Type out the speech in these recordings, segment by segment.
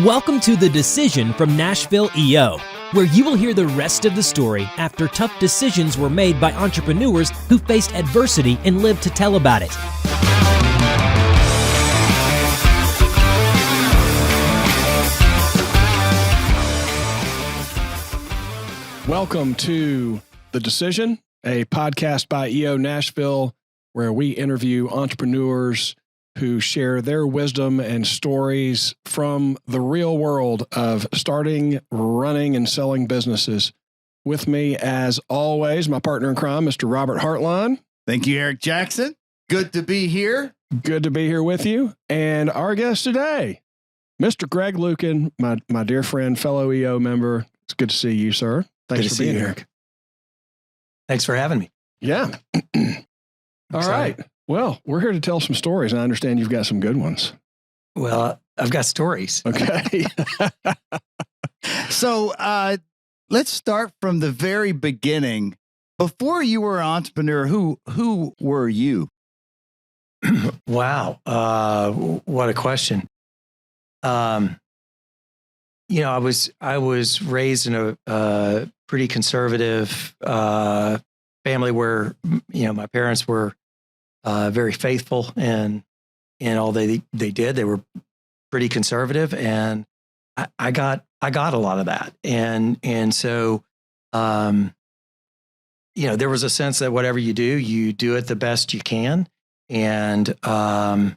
Welcome to The Decision from Nashville EO, where you will hear the rest of the story after tough decisions were made by entrepreneurs who faced adversity and lived to tell about it. Welcome to The Decision, a podcast by EO Nashville, where we interview entrepreneurs who share their wisdom and stories from the real world of starting, running, and selling businesses. With me, as always, my partner in crime, Mr. Robert Hartline. Thank you, Eric Jackson. Good to be here. Good to be here with you. And our guest today, Mr. Greg Luken, my dear friend, fellow EO member. It's good to see you, sir. Thanks for being here. Thanks for having me. Yeah. All right. Well, we're here to tell some stories, and I understand you've got some good ones. Well, I've got stories. Okay. So let's start from the very beginning. Before you were an entrepreneur, who were you? Wow. What a question. I was raised in a pretty conservative family where, my parents were very faithful in all they did. They were pretty conservative, and I got a lot of that. And so, there was a sense that whatever you do it the best you can. And you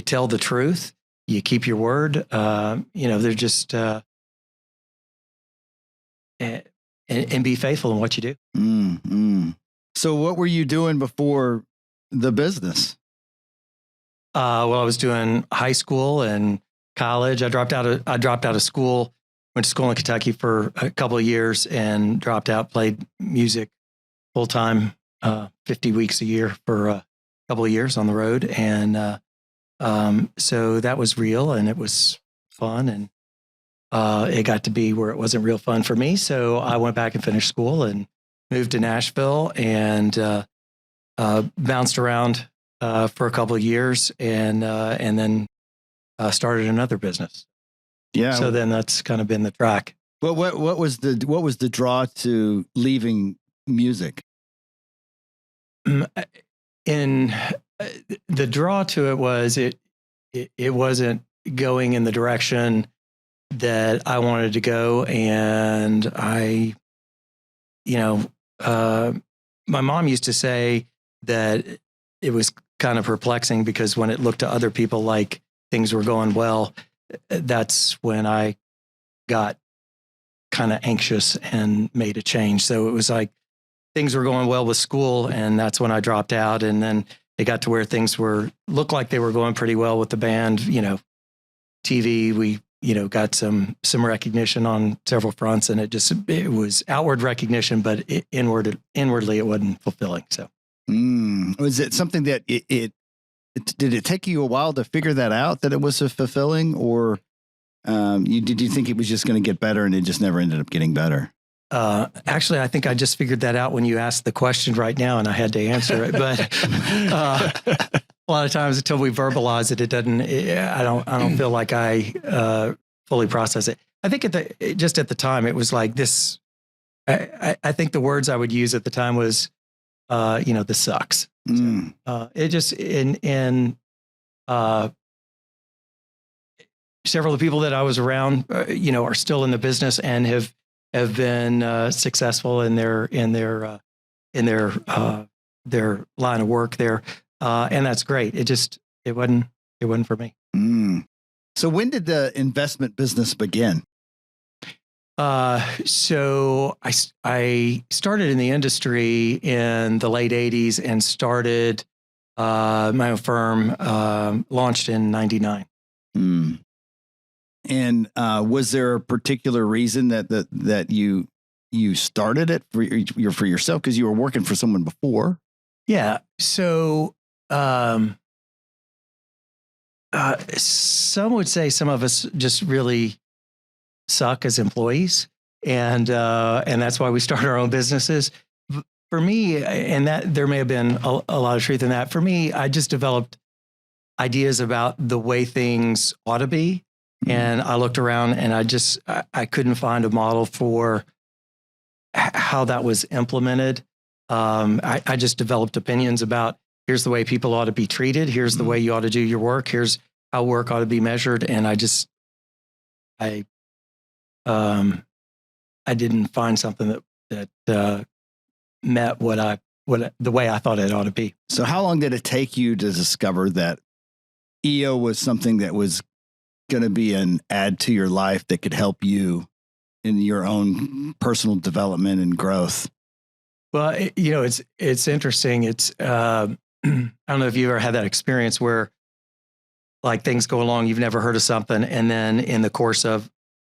tell the truth, you keep your word. They're just, and be faithful in what you do. Mm-hmm. So what were you doing before the business? I was doing high school and college. I dropped out of school, went to school in Kentucky for a couple of years and dropped out, played music full time, 50 weeks a year for a couple of years on the road. And so that was real and it was fun. And it got to be where it wasn't real fun for me. So I went back and finished school and moved to Nashville and bounced around for a couple of years and then started another business. Yeah. So then that's kind of been the track. But what was the draw to leaving music? In the draw to it was it wasn't going in the direction that I wanted to go, and my mom used to say that it was kind of perplexing because when it looked to other people like things were going well, that's when I got kind of anxious and made a change. So it was like things were going well with school, and that's when I dropped out. And then it got to where things looked like they were going pretty well with the band. TV, we got some recognition on several fronts, and it was outward recognition, but inwardly it wasn't fulfilling. So, was it something that did it take you a while to figure that out, that it was fulfilling, or did you think it was just going to get better and it just never ended up getting better? Actually, I think I just figured that out when you asked the question right now, and I had to answer it. But a lot of times, until we verbalize it, I don't feel like I fully process it. I think at the time, it was like this. I think the words I would use at the time was, this sucks. So, it just in several of the people that I was around, are still in the business and have been successful in their line of work there, and that's great. It wasn't for me. So when did the investment business begin? So I started in the industry in the late 80s and started my own firm, launched in 99. And was there a particular reason that you started it for yourself, because you were working for someone before? Yeah. So some would say some of us just really suck as employees, and that's why we start our own businesses. For me, and that there may have been a lot of truth in that. For me, I just developed ideas about the way things ought to be. And I looked around and I couldn't find a model for how that was implemented. I just developed opinions about here's the way people ought to be treated. Here's the way you ought to do your work. Here's how work ought to be measured. And I didn't find something that met the way I thought it ought to be. So how long did it take you to discover that EO was something that was going to be an add to your life that could help you in your own personal development and growth? Well, it's interesting. It's I don't know if you've ever had that experience where like things go along, you've never heard of something, and then in the course of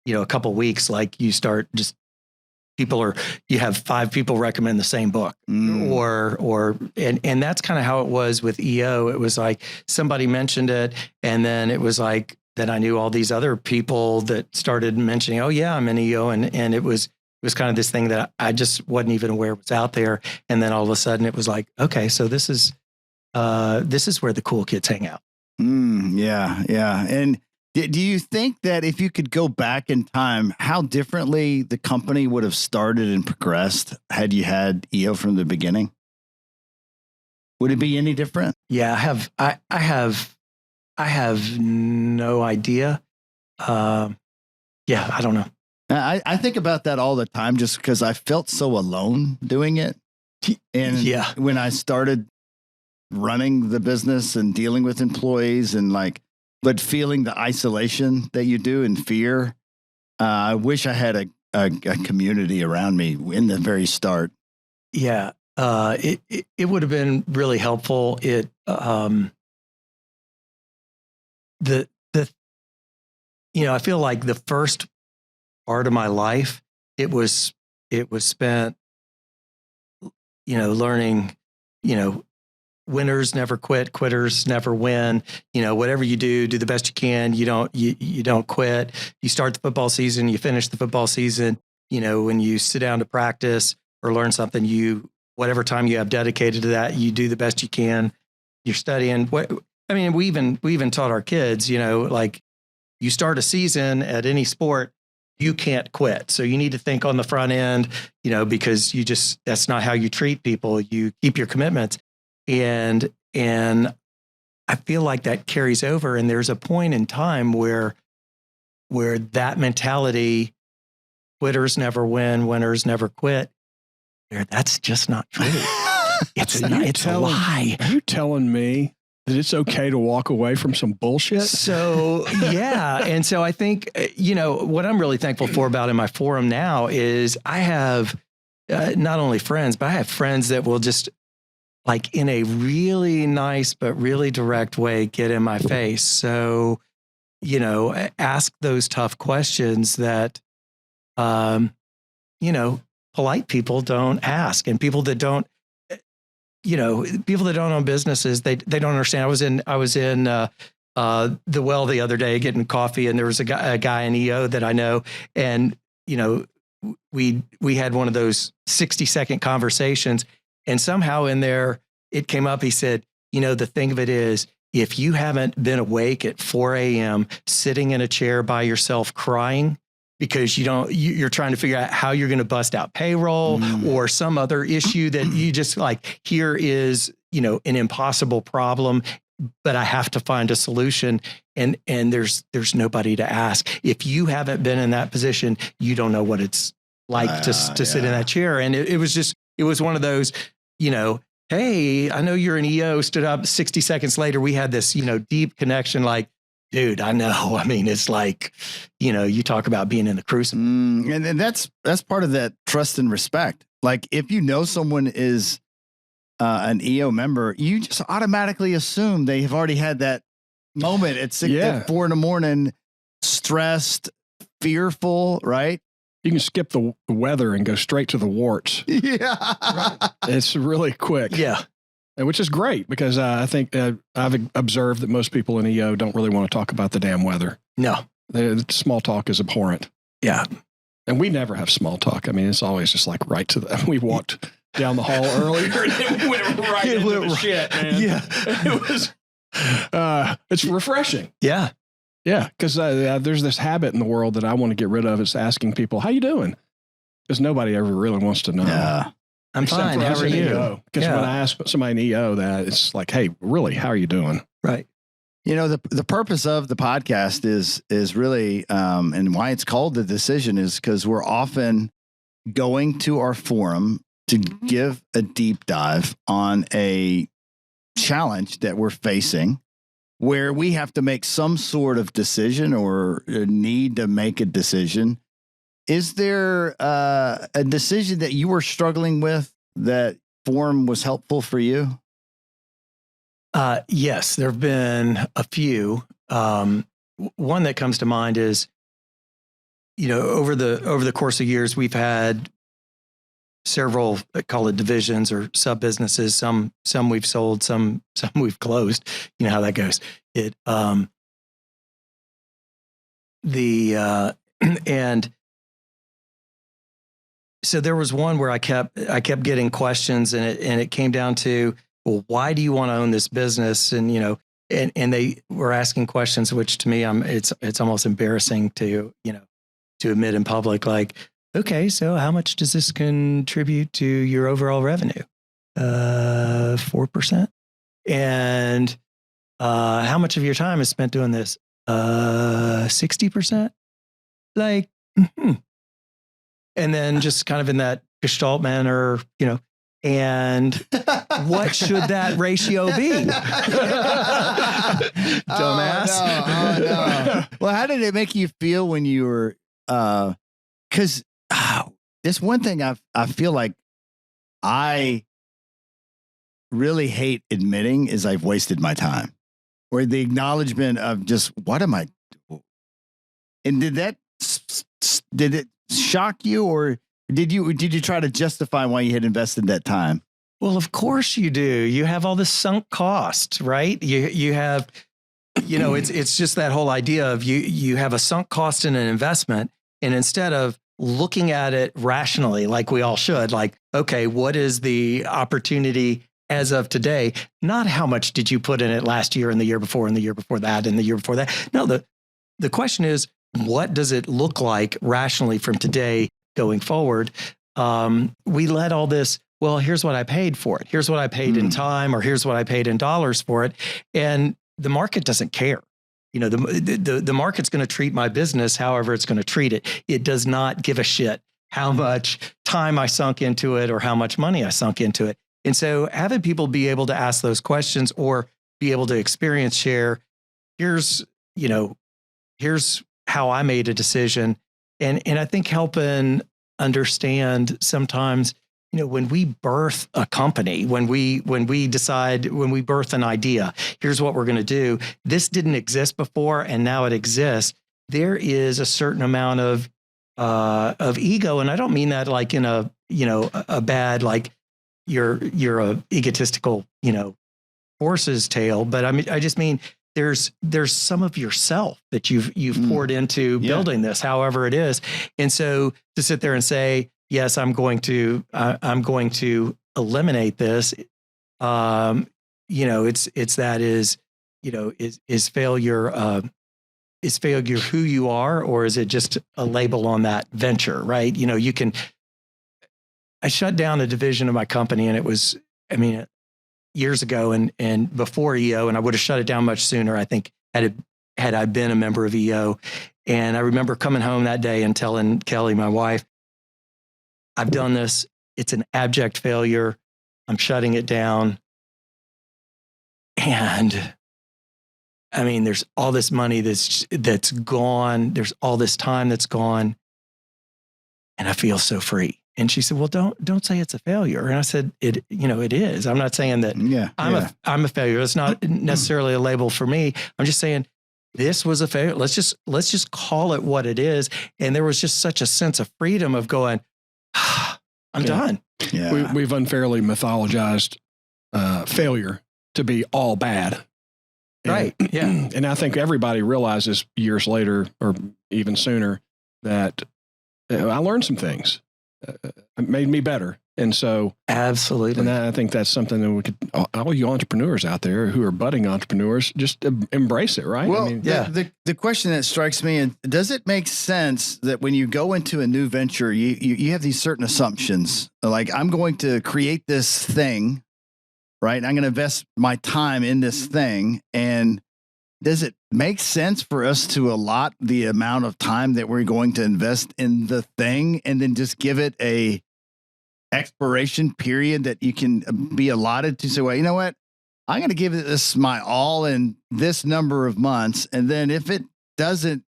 a couple of weeks, like you start just you have 5 people recommend the same book, and that's kind of how it was with EO. It was like somebody mentioned it, and then it was like then I knew all these other people that started mentioning, oh yeah, I'm in EO, and it was kind of this thing that I just wasn't even aware was out there, and then all of a sudden it was like, okay, so this is where the cool kids hang out. Yeah. And do you think that if you could go back in time, how differently the company would have started and progressed had you had EO from the beginning? Would it be any different? Yeah, I have no idea. I don't know. I think about that all the time just because I felt so alone doing it. And when I started running the business and dealing with employees but feeling the isolation that you do and fear, I wish I had a community around me in the very start. Yeah, it would have been really helpful. I feel like the first part of my life, it was spent, learning, winners never quit, quitters never win. Whatever you do the best you can. You don't quit. You start the football season, you finish the football season. When you sit down to practice or learn something, whatever time you have dedicated to that, you do the best you can. You're studying. We even taught our kids, like you start a season at any sport, you can't quit. So you need to think on the front end, because that's not how you treat people. You keep your commitments. And I feel like that carries over. And there's a point in time where that mentality, quitters never win, winners never quit, that's just not true. It's a lie. Are you telling me that it's okay to walk away from some bullshit? So, yeah. And so I think, what I'm really thankful for about in my forum now is I have not only friends, but I have friends that will just like in a really nice, but really direct way, get in my face. So, ask those tough questions that, polite people don't ask, and people that don't own businesses, they don't understand. I was in the Well the other day getting coffee, and there was a guy in EO that I know, and we had one of those 60-second conversations, and somehow in there it came up. He said, the thing of it is, if you haven't been awake at 4 a.m. sitting in a chair by yourself crying because you're trying to figure out how you're going to bust out payroll or some other issue that you just like, here is, an impossible problem, but I have to find a solution. And there's nobody to ask. If you haven't been in that position, you don't know what it's like to sit in that chair. And it was one of those, hey, I know you're an EO, stood up 60 seconds later. We had this, deep connection, like, dude, I know. I mean, it's like, you talk about being in the crucible. And that's part of that trust and respect. Like if you know someone is an EO member, you just automatically assume they have already had that moment at 4 a.m, stressed, fearful, right? You can skip the weather and go straight to the warts. Yeah. It's really quick. Yeah. Which is great because I think I've observed that most people in EO don't really want to talk about the damn weather. No. Small talk is abhorrent. Yeah. And we never have small talk. I mean, it's always just like right to we walked down the hall earlier and then we went right into the shit, man. Yeah. It was, it's refreshing. Yeah. Yeah, because there's this habit in the world that I want to get rid of. It's asking people, how you doing? Because nobody ever really wants to know. Yeah. I'm fine. How are you? Because when I ask somebody in EO that, it's like, hey, really, how are you doing? Right. You know, the purpose of the podcast is really, and why it's called The Decision is because we're often going to our forum to give a deep dive on a challenge that we're facing where we have to make some sort of decision or need to make a decision. Is there a decision that you were struggling with that forum was helpful for you? Yes, there have been a few. One that comes to mind is, over the course of years, we've had several, call it divisions or sub businesses. Some we've sold, some we've closed. You know how that goes. And so there was one where I kept getting questions, and it came down to, well, why do you want to own this business? And and they were asking questions, which to me, it's almost embarrassing to admit in public. Like, okay, so how much does this contribute to your overall revenue? 4%. And how much of your time is spent doing this? 60%. Like, and then just kind of in that Gestalt manner, and what should that ratio be? Dumbass. Oh, no. Well, how did it make you feel when you were, because this one thing I feel like I really hate admitting is I've wasted my time, or the acknowledgement of just, what am I? And did it shock you, or did you try to justify why you had invested that time? Well, of course you do. You have all this sunk cost, right? You have, it's just that whole idea of you have a sunk cost in an investment, and instead of looking at it rationally, like we all should, like, okay, what is the opportunity as of today? Not how much did you put in it last year and the year before and the year before that and the year before that. No, the question is, what does it look like rationally from today going forward? We let all this, well, here's what I paid for it. Here's what I paid in time, or here's what I paid in dollars for it. And the market doesn't care. The market's going to treat my business however it's going to treat it. It does not give a shit how much time I sunk into it or how much money I sunk into it. And so having people be able to ask those questions or be able to experience share, here's how I made a decision. And I think helping understand sometimes, when we birth a company, when we birth an idea, here's what we're going to do. This didn't exist before, and now it exists. There is a certain amount of ego, and I don't mean that like in a bad, like you're a egotistical horse's tail, but I just mean there's some of yourself that you've poured into building this, however it is. And so to sit there and say, yes, I'm going to eliminate this. Is failure, is failure who you are, or is it just a label on that venture? Right. I shut down a division of my company, and it was, years ago and before EO, and I would have shut it down much sooner, I think, had I been a member of EO. And I remember coming home that day and telling Kelly, my wife, I've done this. It's an abject failure. I'm shutting it down. And there's all this money that's gone. There's all this time that's gone. And I feel so free. And she said, well, don't say it's a failure. And I said, it is. I'm not saying that I'm a failure. It's not necessarily a label for me. I'm just saying this was a failure. Let's just call it what it is. And there was just such a sense of freedom of going, I'm done. Yeah. We've unfairly mythologized failure to be all bad. Right. Yeah. And I think everybody realizes years later, or even sooner, that I learned some things. It made me better. And so, absolutely. And I think that's something that we could, all you entrepreneurs out there who are budding entrepreneurs, just embrace it, right? Well, the question that strikes me is, does it make sense that when you go into a new venture, you have these certain assumptions, like I'm going to create this thing, right? I'm going to invest my time in this thing. And does it make sense for us to allot the amount of time that we're going to invest in the thing and then just give it a expiration period that you can be allotted to say, well, you know what? I'm going to give this my all in this number of months. And then if it doesn't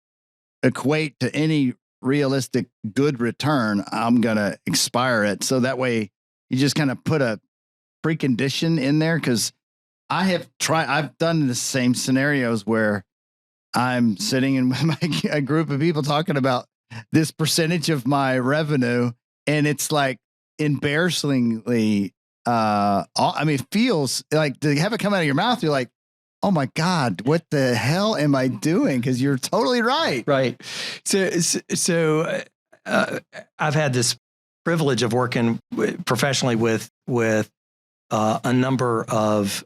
equate to any realistic good return, I'm going to expire it. So that way you just kind of put a precondition in there. Cause I've done the same scenarios where I'm sitting in a group of people talking about this percentage of my revenue. And it's like, embarrassingly, it feels like to have it come out of your mouth, you're like, oh my God, what the hell am I doing? Because you're totally right. Right. So I've had this privilege of working professionally with a number of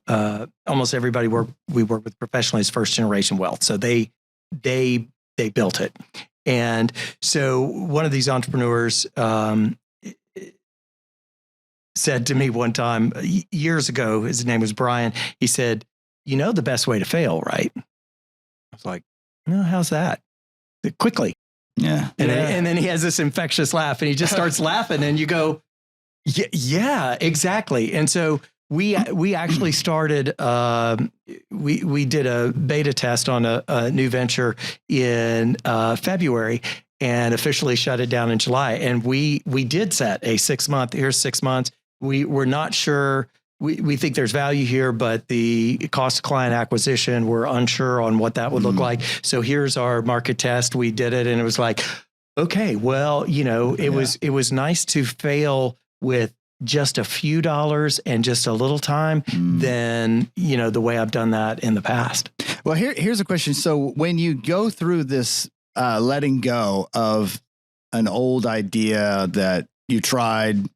almost everybody we work with professionally is first generation wealth. So they built it. And so one of these entrepreneurs said to me one time years ago, his name was Brian. He said, you know, the best way to fail, right? I was like, no, how's that? Quickly. Yeah. And then he has this infectious laugh and he just starts laughing and you go, yeah, exactly. And so we actually started, we did a beta test on a new venture in February and officially shut it down in July. And we did set a 6 month, here's 6 months. We're not sure. We think there's value here, but the cost of client acquisition, we're unsure on what that would look like. So here's our market test. We did it and it was like, okay, well, you know, it was nice to fail with just a few dollars and just a little time than, you know, the way I've done that in the past. Well, here's a question. So when you go through this letting go of an old idea that you tried,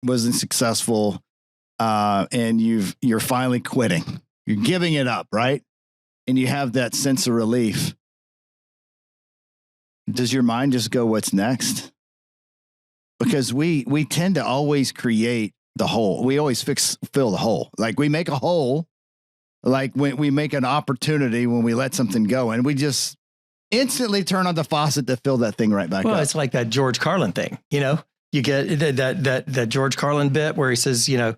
wasn't successful, and you're finally quitting, you're giving it up, right? And you have that sense of relief. Does your mind just go, what's next? Because we tend to always create the hole. We always fill the hole. Like we make a hole, like when we make an opportunity when we let something go, and we just instantly turn on the faucet to fill that thing right back up. Well, it's like that George Carlin thing, you know? You get that George Carlin bit where he says, you know,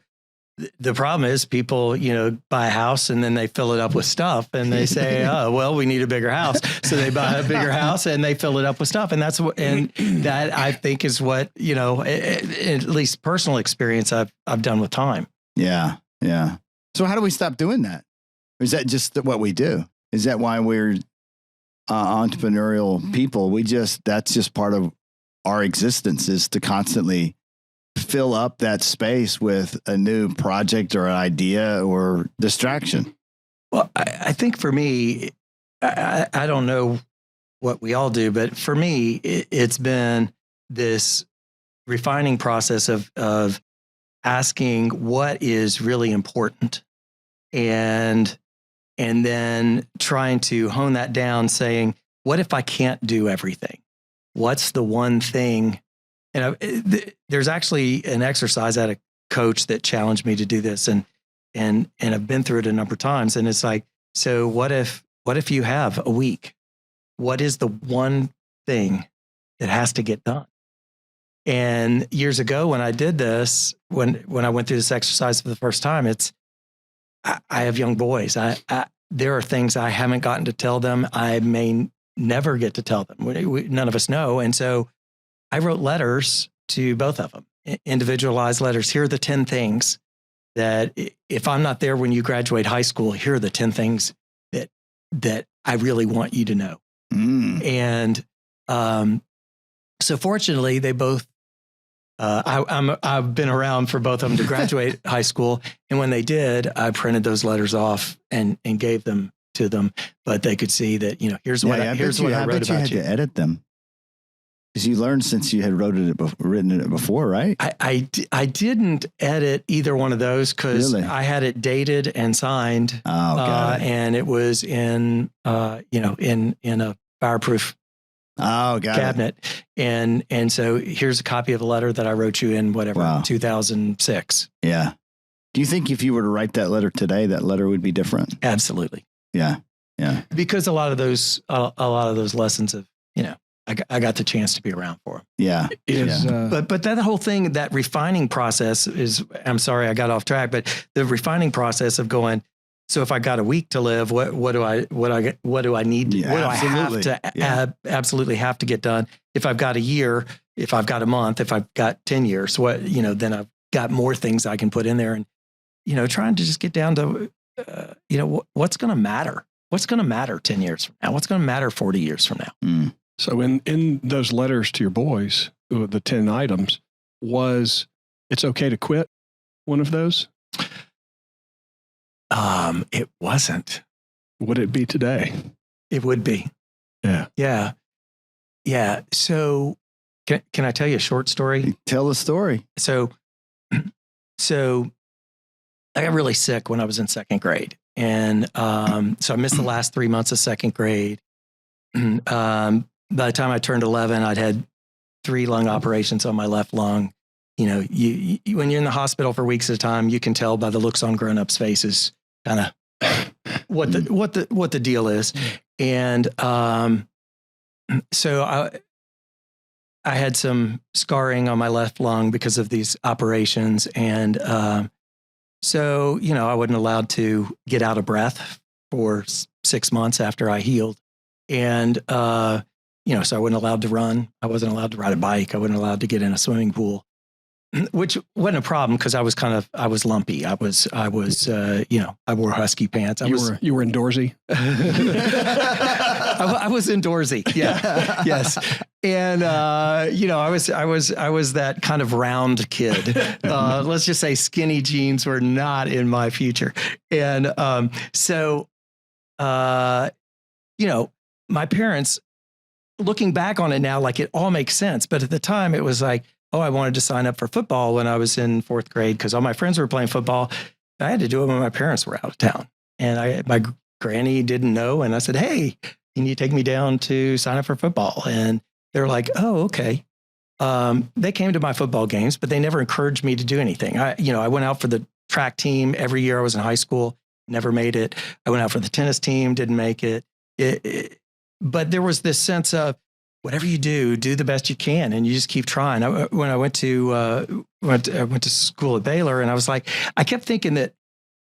the problem is people, you know, buy a house and then they fill it up with stuff and they say, oh, well, we need a bigger house. So they buy a bigger house and they fill it up with stuff. And that's what, and that I think is what, you know, at least personal experience I've done with time. Yeah. Yeah. So how do we stop doing that? Or is that just what we do? Is that why we're entrepreneurial people? That's just part of our existence, is to constantly fill up that space with a new project or an idea or distraction. Well, I think for me, I don't know what we all do, but for me, it's been this refining process of asking what is really important and then trying to hone that down, saying, what if I can't do everything? What's the one thing? And there's actually an exercise. I had a coach that challenged me to do this, and I've been through it a number of times. And it's like, so what if you have a week? What is the one thing that has to get done? And years ago, when I did this, when I went through this exercise for the first time, I have young boys. There are things I haven't gotten to tell them. I may never get to tell them. None of us know. And so I wrote letters to both of them, individualized letters. Here are the 10 things that if I'm not there when you graduate high school, here are the 10 things that I really want you to know. And so fortunately, they both, I've been around for both of them to graduate high school. And when they did, I printed those letters off and gave them to them, but they could see that, you know, here's what I wrote about you. I bet you had to edit them. Because you learned since you had written it before, right? I didn't edit either one of those because I had it dated and signed. And it was in in a fireproof cabinet. And so here's a copy of a letter that I wrote you in 2006. Yeah. Do you think if you were to write that letter today, that letter would be different? Absolutely. Yeah. Yeah. Because a lot of those lessons of, I got the chance to be around for them. Yeah. But that whole thing, that refining process is, I'm sorry, I got off track, but the refining process of going, so if I got a week to live, what do I need to, what do I have to absolutely have to get done? If I've got a year, if I've got a month, if I've got 10 years, then I've got more things I can put in there, and, trying to just get down to, what's going to matter? What's going to matter 10 years from now? What's going to matter 40 years from now? Mm. So in those letters to your boys, the 10 items, was it's okay to quit one of those? It wasn't. Would it be today? It would be. Yeah. Yeah. Yeah. So can I tell you a short story? Tell the story. So I got really sick when I was in second grade. And so I missed the last 3 months of second grade. By the time I turned 11, I'd had 3 lung operations on my left lung. When you're in the hospital for weeks at a time, you can tell by the looks on grown-ups' faces kind of what the deal is. And so I had some scarring on my left lung because of these operations. And so, I wasn't allowed to get out of breath for 6 months after I healed. And, so I wasn't allowed to run. I wasn't allowed to ride a bike. I wasn't allowed to get in a swimming pool, which wasn't a problem because I was lumpy. I wore husky pants. You were indoorsy. I was indoorsy. Yeah. Yes. And, I was that kind of round kid. Let's just say skinny jeans were not in my future. And, my parents, looking back on it now, like it all makes sense. But at the time it was like, I wanted to sign up for football when I was in 4th grade because all my friends were playing football. I had to do it when my parents were out of town. And my granny didn't know. And I said, hey, can you take me down to sign up for football? And they're like, oh, okay. They came to my football games, but they never encouraged me to do anything. I went out for the track team every year I was in high school, never made it. I went out for the tennis team, didn't make it. But there was this sense of whatever you do the best you can, and you just keep trying. When I went to school at Baylor, and I was like, I kept thinking that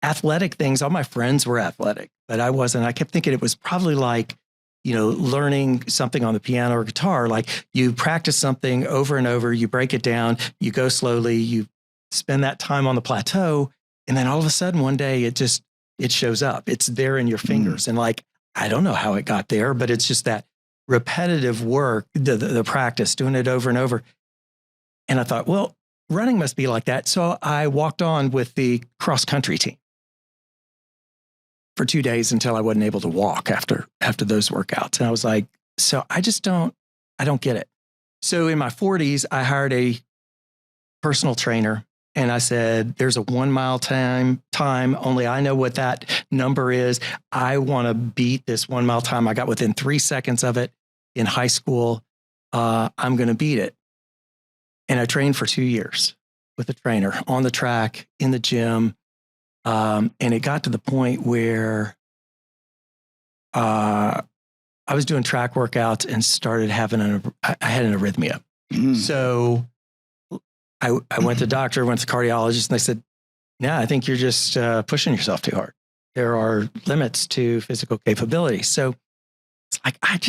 athletic things, all my friends were athletic, but I wasn't. I kept thinking it was probably like, learning something on the piano or guitar. Like you practice something over and over, you break it down, you go slowly, you spend that time on the plateau, and then all of a sudden one day it shows up. It's there in your fingers, and like, I don't know how it got there, but it's just that repetitive work, the practice, doing it over and over. And I thought, well, running must be like that. So I walked on with the cross country team for 2 days until I wasn't able to walk after those workouts. And I was like, so I don't get it. So in my 40s, I hired a personal trainer. And I said, there's a 1 mile time, only I know what that number is. I want to beat this 1 mile time. I got within 3 seconds of it in high school. I'm going to beat it. And I trained for 2 years with a trainer on the track, in the gym. And it got to the point where I was doing track workouts and started having I had an arrhythmia. So I went to the doctor, went to the cardiologist, and they said, yeah, I think you're just pushing yourself too hard. There are limits to physical capability. So it's like, I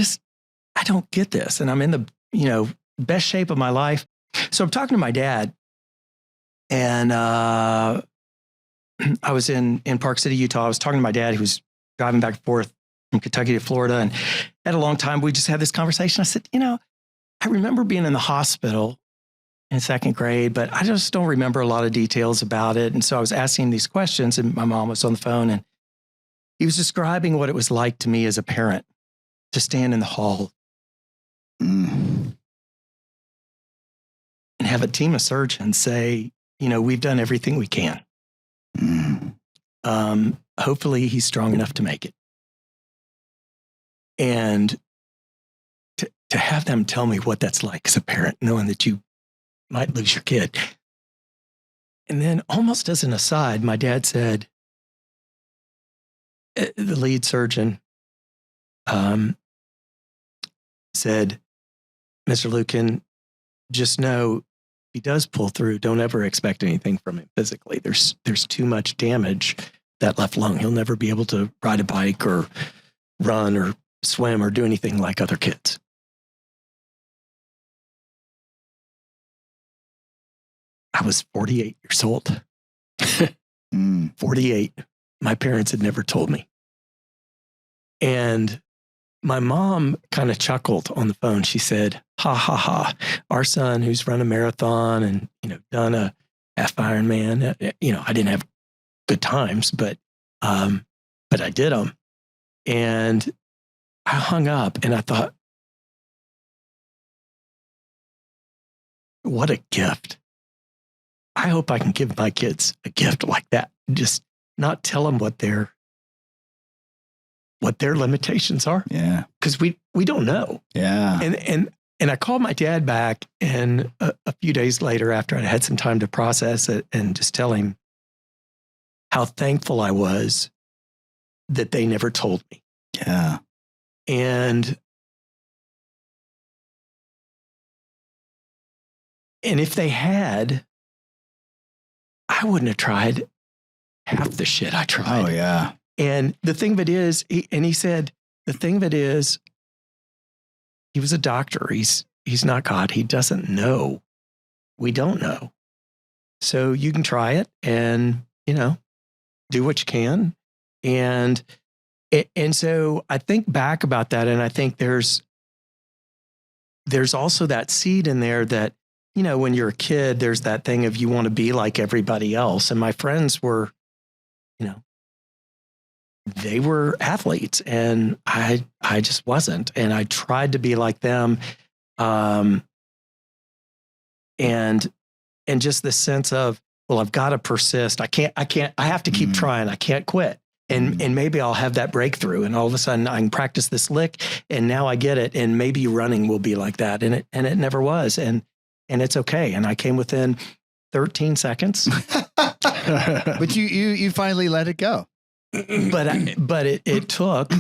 don't get this. And I'm in the, best shape of my life. So I'm talking to my dad, and I was in Park City, Utah. I was talking to my dad, who was driving back and forth from Kentucky to Florida, and had a long time. We just had this conversation. I said, I remember being in the hospital in second grade, but I just don't remember a lot of details about it. And so I was asking these questions, and my mom was on the phone, and he was describing what it was like to me as a parent to stand in the hall have a team of surgeons say, we've done everything we can. Hopefully he's strong enough to make it. And to have them tell me what that's like as a parent, knowing that you might lose your kid. And then almost as an aside, my dad said, the lead surgeon said, Mr. Luken, just know if he does pull through, don't ever expect anything from him physically. There's too much damage that left lung. He'll never be able to ride a bike or run or swim or do anything like other kids. I was 48 years old. 48. My parents had never told me. And my mom kind of chuckled on the phone. She said, ha, ha, ha. Our son who's run a marathon and, done a half Ironman, I didn't have good times, but I did them. And I hung up and I thought, what a gift. I hope I can give my kids a gift like that. Just not tell them what their limitations are. Yeah. Because we don't know. Yeah. And I called my dad back, and a few days later, after I had some time to process it, and just tell him how thankful I was that they never told me. Yeah. And if they had, I wouldn't have tried half the shit I tried. Oh, yeah. And the thing of it is, he said, the thing of it is, he was a doctor. He's not God. He doesn't know. We don't know. So you can try it and, do what you can. And so I think back about that. And I think there's also that seed in there that, when you're a kid, there's that thing of you want to be like everybody else. And my friends were, they were athletes and I just wasn't. And I tried to be like them. And just this sense of, well, I've got to persist. I have to keep trying. I can't quit. And maybe I'll have that breakthrough and all of a sudden I can practice this lick and now I get it. And maybe running will be like that. And it never was. And it's okay. And I came within 13 seconds. But you finally let it go. But it took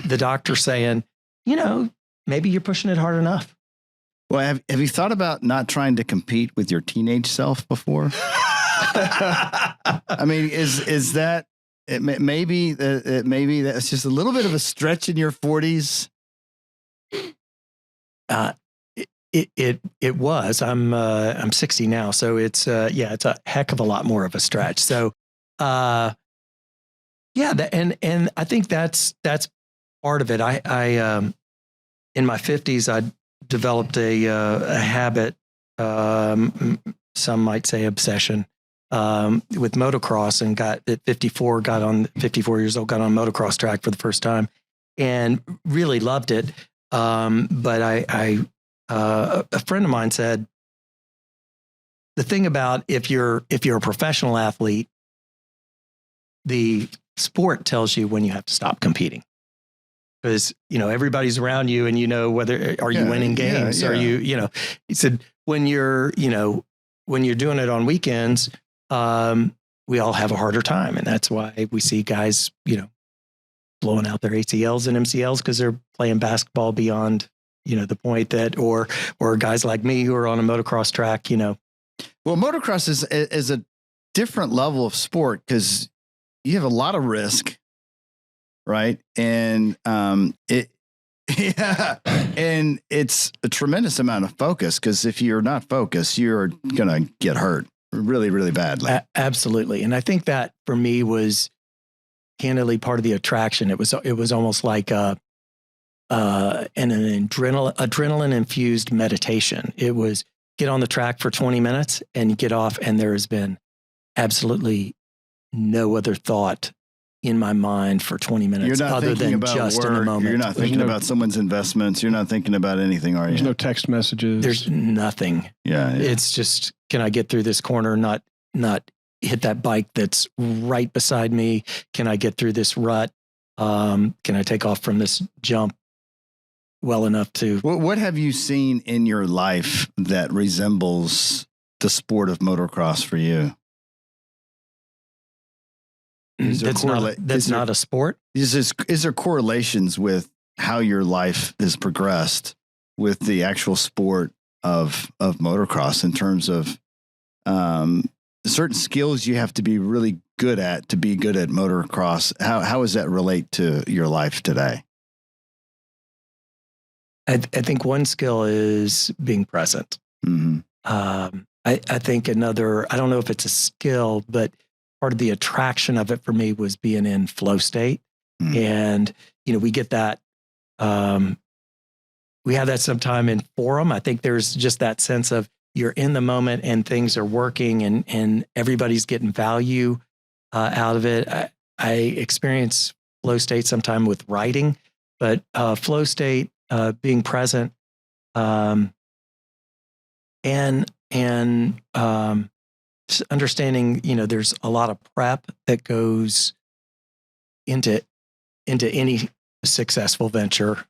the doctor saying, maybe you're pushing it hard enough. Well, have you thought about not trying to compete with your teenage self before? I mean, is that maybe that's just a little bit of a stretch in your 40s? It was. I'm 60 now, so it's it's a heck of a lot more of a stretch. So and I think that's part of it. I in my 50s I developed a habit, some might say obsession, with motocross, and got on 54 years old, got on a motocross track for the first time and really loved it. But a friend of mine said, the thing about if you're a professional athlete, the sport tells you when you have to stop competing. Because, everybody's around you and whether, are you winning games? Are you, he said, when you're doing it on weekends, we all have a harder time. And that's why we see guys, blowing out their ACLs and MCLs because they're playing basketball beyond, the point that, or guys like me who are on a motocross track, Well, motocross is a different level of sport because you have a lot of risk. Right. And and it's a tremendous amount of focus because if you're not focused, you're going to get hurt really, really badly. Absolutely. And I think that for me was candidly part of the attraction. It was almost like an adrenaline infused meditation. It was get on the track for 20 minutes and get off. And there has been absolutely no other thought, in my mind for 20 minutes You're not other thinking than about just work. in the moment. You're not thinking about someone's investments. You're not thinking about anything, are you? There's no text messages. There's nothing. Yeah. It's just, can I get through this corner? Not hit that bike that's right beside me. Can I get through this rut? Can I take off from this jump well enough to? What have you seen in your life that resembles the sport of motocross for you? That's not a sport. Is there correlations with how your life has progressed with the actual sport of motocross in terms of certain skills you have to be really good at to be good at motocross? How does that relate to your life today? I think one skill is being present. Mm-hmm. I think another, I don't know if it's a skill, but part of the attraction of it for me was being in flow state. Mm-hmm. And, we get that, we have that sometime in Forum. I think there's just that sense of you're in the moment and things are working and everybody's getting value out of it. I experience flow state sometime with writing, but flow state, being present, and just understanding, there's a lot of prep that goes into any successful venture,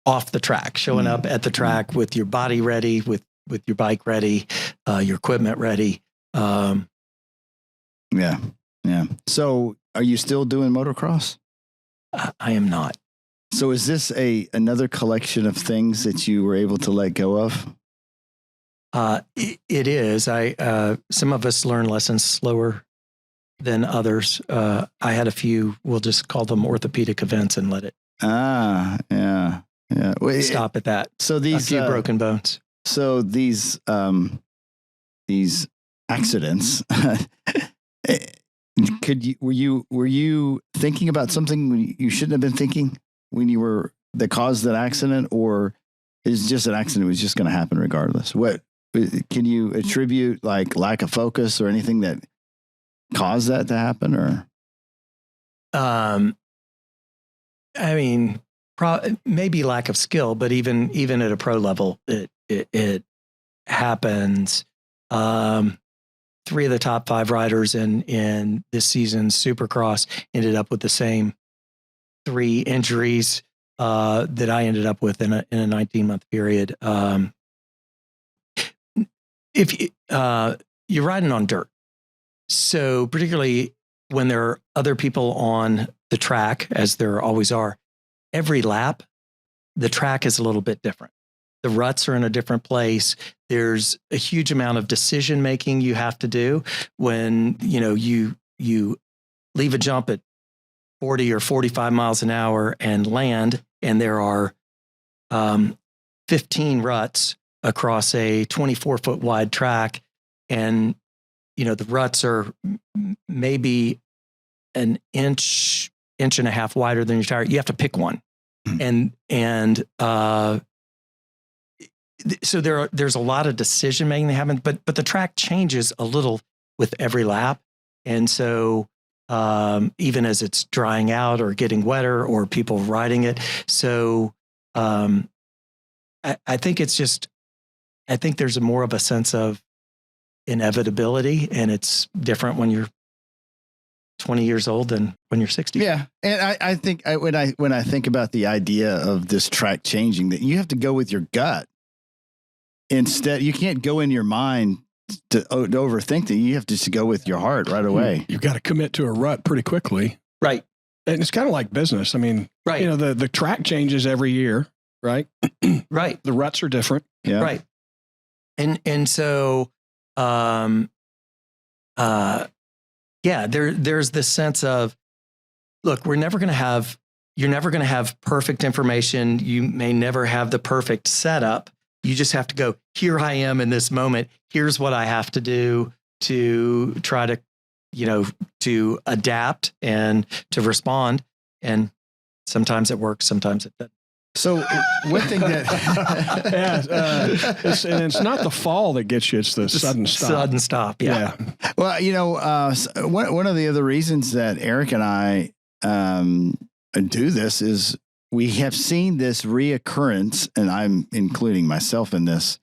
off the track, showing up at the track with your body ready, with your bike ready, your equipment ready. Yeah. So are you still doing motocross? I am not. So is this another collection of things that you were able to let go of? It is. Some of us learn lessons slower than others. I had a few, we'll just call them orthopedic events and let it. Yeah. Well, stop at that. So these a few broken bones. So these accidents, were you thinking about something you shouldn't have been thinking when you were that caused that accident, or is just an accident was just going to happen regardless? What can you attribute, like lack of focus or anything that caused that to happen, or? I mean, maybe lack of skill, but even at a pro level, it happens. 3 of the top 5 riders in this season's Supercross ended up with the same 3 injuries that I ended up with in a 19-month period. If you're riding on dirt, so particularly when there are other people on the track, as there always are, every lap, the track is a little bit different. The ruts are in a different place. There's a huge amount of decision making you have to do when you leave a jump at 40 or 45 miles an hour and land, and there are 15 ruts across a 24-foot wide track, and the ruts are maybe an inch and a half wider than your tire. You have to pick one, and so there's a lot of decision making that happens, but the track changes a little with every lap, and so even as it's drying out or getting wetter or people riding it, so I think it's just I think there's more of a sense of inevitability, and it's different when you're 20 years old than when you're 60. Yeah. And I think when I think about the idea of this track changing, that you have to go with your gut. Instead, you can't go in your mind to overthink that. You have to just go with your heart right away. You've got to commit to a rut pretty quickly. Right. And it's kind of like business. I mean, right. The track changes every year, right? Right. The ruts are different. Yeah. Right. And so, there's this sense of, look, you're never going to have perfect information. You may never have the perfect setup. You just have to go, here I am in this moment. Here's what I have to do to try to, to adapt and to respond. And sometimes it works, sometimes it doesn't. So one thing that it's not the fall that gets you; it's the sudden stop. Sudden stop. Yeah. Well, one of the other reasons that Eric and I do this is we have seen this reoccurrence, and I'm including myself in this,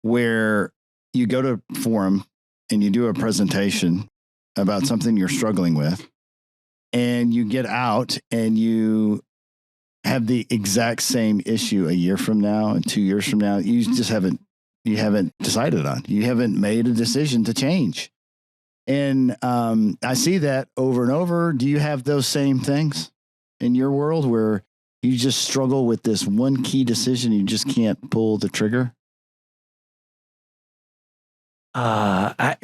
where you go to a forum and you do a presentation about something you're struggling with, and you get out and you have the exact same issue a year from now and 2 years from now. You just haven't decided on. You haven't made a decision to change. And I see that over and over. Do you have those same things in your world where you just struggle with this one key decision? You just can't pull the trigger? I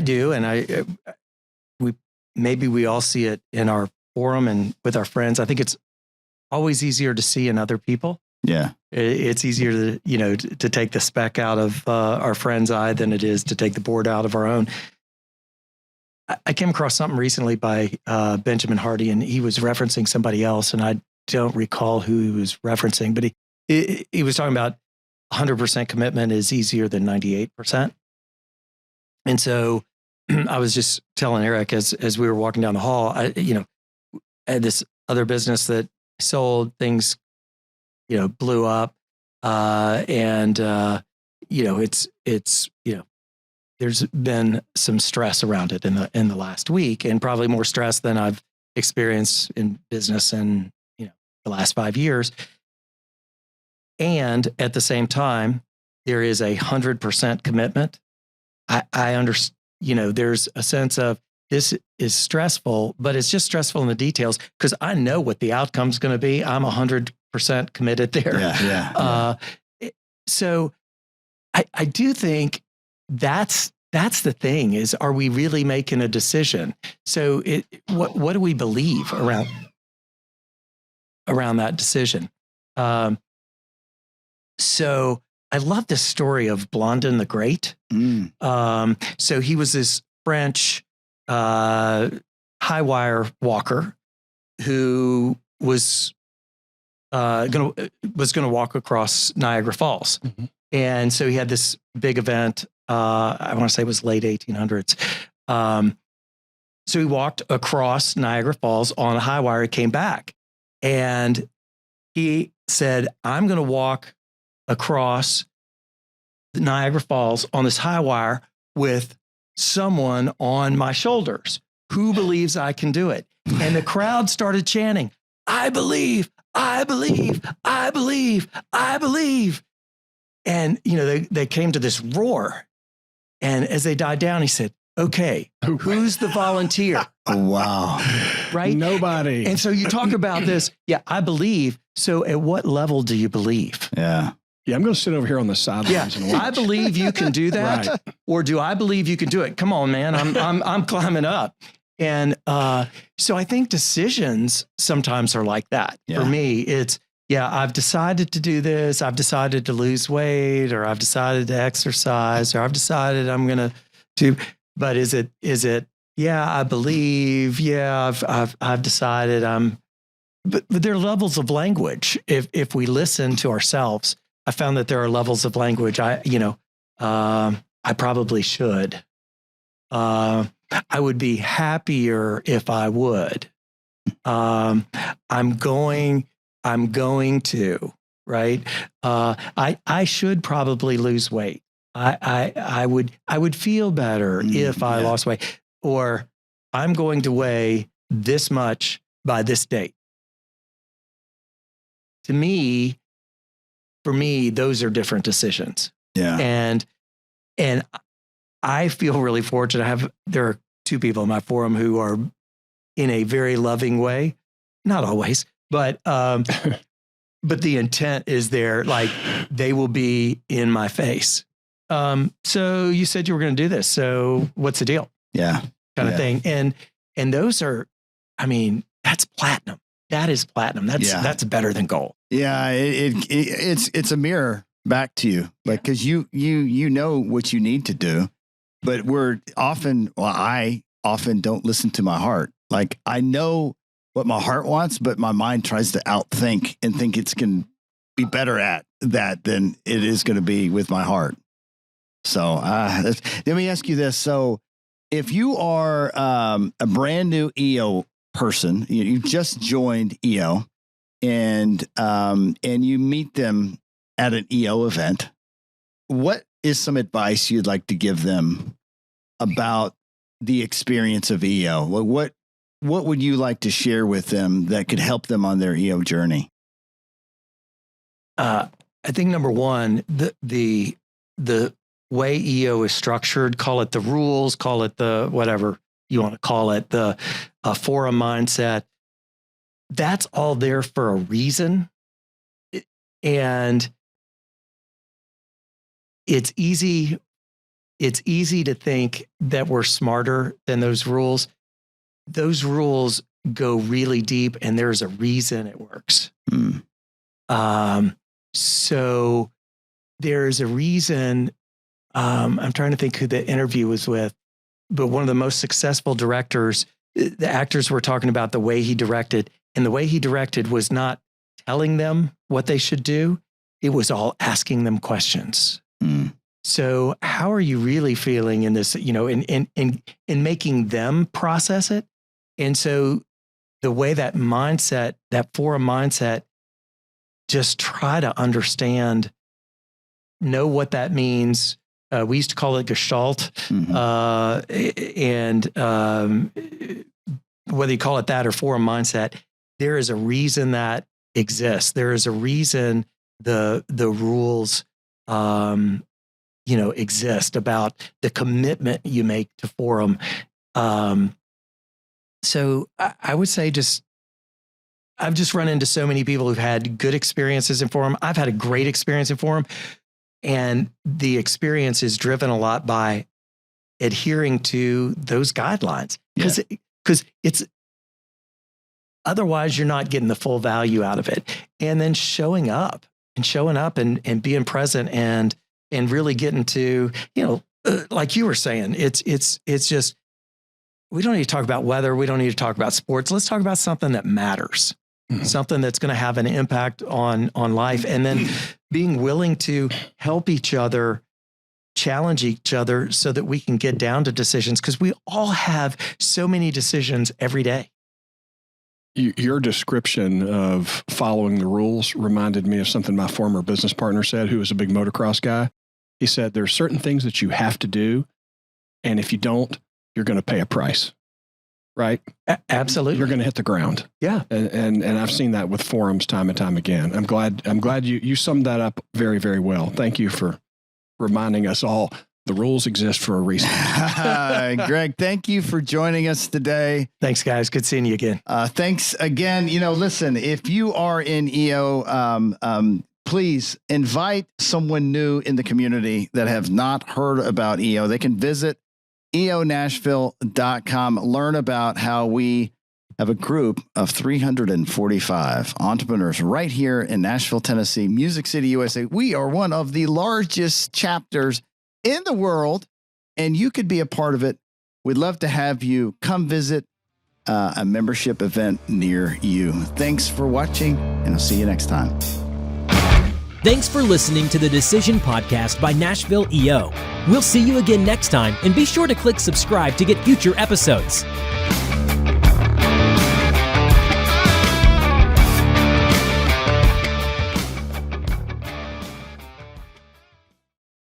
do. And we all see it in our forum and with our friends. I think it's always easier to see in other people. Yeah. It's easier to take the speck out of our friend's eye than it is to take the board out of our own. I came across something recently by Benjamin Hardy, and he was referencing somebody else, and I don't recall who he was referencing, but he was talking about 100% commitment is easier than 98%. And so I was just telling Eric as we were walking down the hall, I had this other business that sold, things, blew up. There's been some stress around it in the last week, and probably more stress than I've experienced in business in, the last 5 years. And at the same time, there is 100% commitment. I understand, there's a sense of this is stressful, but it's just stressful in the details because I know what the outcome's going to be. I'm 100% committed there. Yeah. So I do think that's the thing is, are we really making a decision? So what do we believe around that decision? So I love this story of Blondin the Great. So he was this French high wire walker who was going to walk across Niagara Falls. Mm-hmm. And so he had this big event. I want to say it was late 1800s. So he walked across Niagara Falls on a high wire, came back, and he said, I'm going to walk across the Niagara Falls on this high wire with someone on my shoulders. Who believes I can do it? And the crowd started chanting, I believe, I believe, I believe, I believe. And, they came to this roar. And as they died down, he said, okay, who's the volunteer? Oh, wow. Right? Nobody. And so you talk about this. Yeah, I believe. So at what level do you believe? Yeah. Yeah, I'm going to sit over here on the sidelines and watch. I believe you can do that. Right. Or do I believe you can do it? Come on, man. I'm climbing up. And so I think decisions sometimes are like that. Yeah. For me, it's, I've decided to do this. I've decided to lose weight, or I've decided to exercise, or I've decided I'm going to do, but is it, I believe, I've decided but there are levels of language. If we listen to ourselves, I found that there are levels of language. I probably should. I would be happier if I would. I'm going to, right? I should probably lose weight. I would feel better if I lost weight, or I'm going to weigh this much by this date. For me, those are different decisions. Yeah. And I feel really fortunate. There are two people in my forum who are in a very loving way, not always, but the intent is there. Like, they will be in my face. So you said you were going to do this. So what's the deal? Yeah. Kind of thing. And those are, that's platinum. That is platinum. That's better than gold. Yeah. It's a mirror back to you. Like, cause you know what you need to do, but I often don't listen to my heart. Like, I know what my heart wants, but my mind tries to outthink and think it's can be better at that than it is going to be with my heart. So let me ask you this. So if you are a brand new EO person, you just joined EO, and you meet them at an EO event, what is some advice you'd like to give them about the experience of EO? What would you like to share with them that could help them on their EO journey? I think number one, the way EO is structured, call it the rules, call it the whatever you want to call it, the forum mindset, that's all there for a reason. And it's easy to think that we're smarter than those rules. Those rules go really deep, and there's a reason it works. So there's a reason. I'm trying to think who the interview was with, but one of the most successful directors, the actors were talking about the way he directed, and the way he directed was not telling them what they should do. It was all asking them questions. So how are you really feeling in this, in making them process it? And so the way that mindset, that forum mindset, just try to understand, know what that means. We used to call it Gestalt. And whether you call it that or forum mindset, there is a reason that exists. There is a reason the rules, exist, about the commitment you make to forum. So I would say I've just run into so many people who've had good experiences in forum. I've had a great experience in forum, and the experience is driven a lot by adhering to those guidelines, because it's otherwise you're not getting the full value out of it. And then showing up and being present and really getting to, like you were saying, it's just, we don't need to talk about weather. We don't need to talk about sports. Let's talk about something that matters, something that's going to have an impact on life. And then being willing to help each other, challenge each other so that we can get down to decisions, because we all have so many decisions every day. Your description of following the rules reminded me of something my former business partner said, who was a big motocross guy. He said, there's certain things that you have to do, and if you don't, you're going to pay a price, right? Absolutely. You're going to hit the ground. Yeah. And I've seen that with forums time and time again. I'm glad you summed that up very, very well. Thank you for reminding us all the rules exist for a reason. Greg, thank you for joining us today. Thanks, guys. Good seeing you again. Thanks again. Listen, if you are in EO, please invite someone new in the community that have not heard about EO. They can visit eonashville.com, learn about how we have a group of 345 entrepreneurs right here in Nashville, Tennessee, Music City, USA. We are one of the largest chapters in the world, and you could be a part of it. We'd love to have you come visit a membership event near you. Thanks for watching, and I'll see you next time. Thanks for listening to the Decision Podcast by Nashville EO. We'll see you again next time, and be sure to click subscribe to get future episodes.